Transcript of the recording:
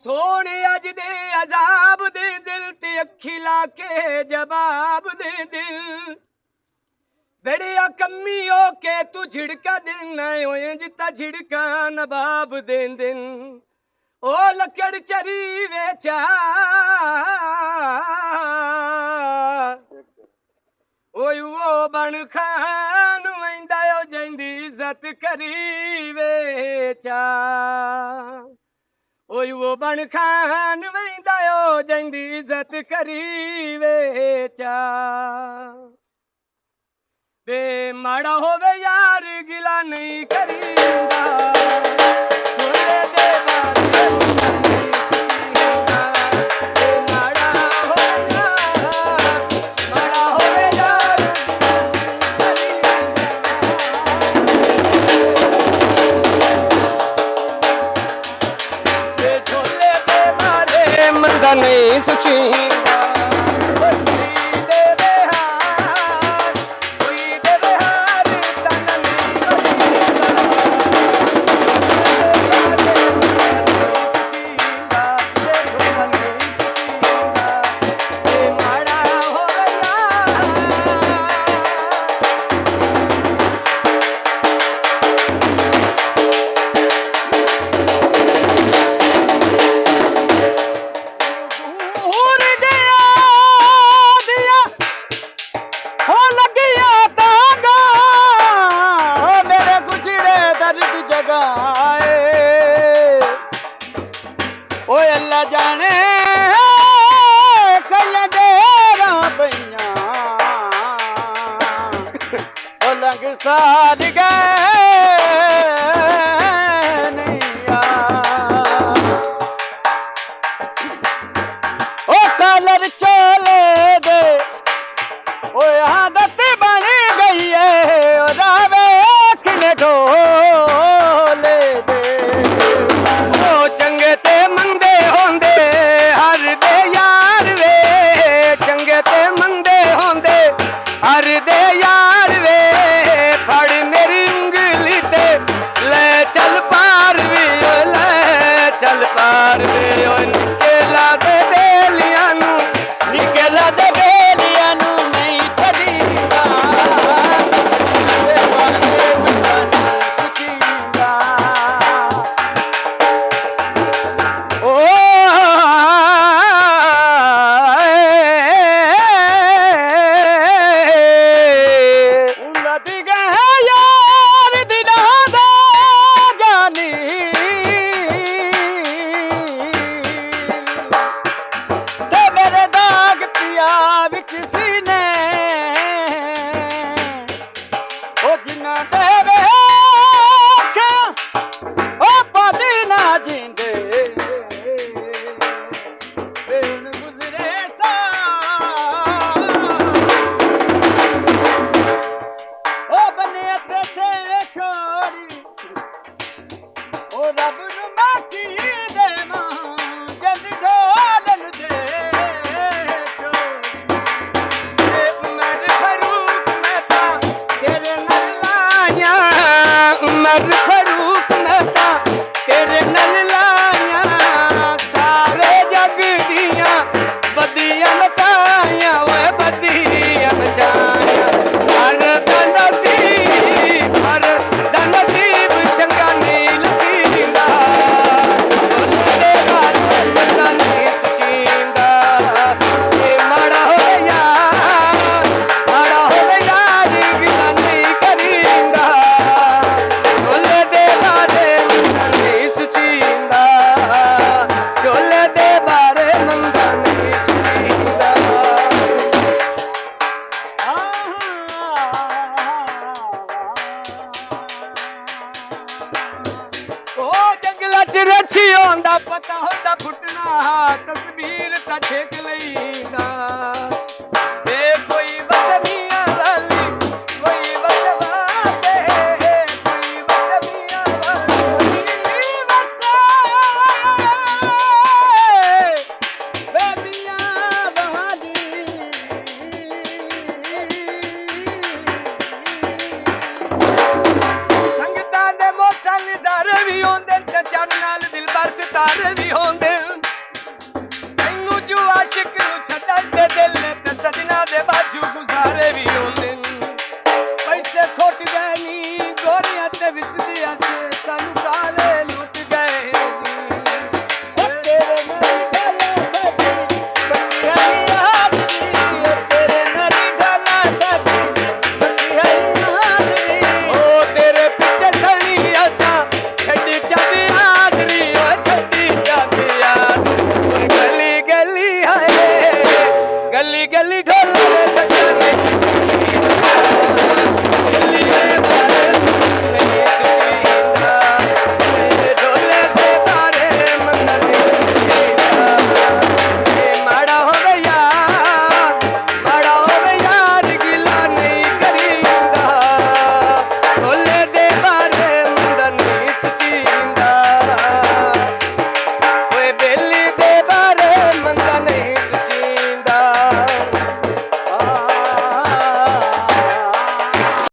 सोने अज दे अजाब दे दिल ते अखी ला के जवाब दे दिल बड़िया कमी हो के तू झिड़का देना होए जिता झिड़का नवाब दे दिन ओ लकड़ चरी वेचा ओए वो बन खान वेंदा जंदी इज्जत करी वेचा ओए वो बन खान वेंदा जंदी इज्जत करी वेचा बे माड़ा होवे यार गिला नहीं करींदा तोरे दे माड़ा होवे यार बे ढोले दे मारे मंदा नहीं सुचींदा ओए अल्लाह जाने कई डेरा पईयां ओ लंग साल गए नैया ओ कलर चोले दे ओ आदत बन गई है ओ रावे किने ढोले दे ओ चंगे ते मंदे होंदे हर दे यार वे चंगे ते मंदे होंदे हर दे यार वे फड़ मेरी उंगली ते ले चल पार भी ले चल पार भी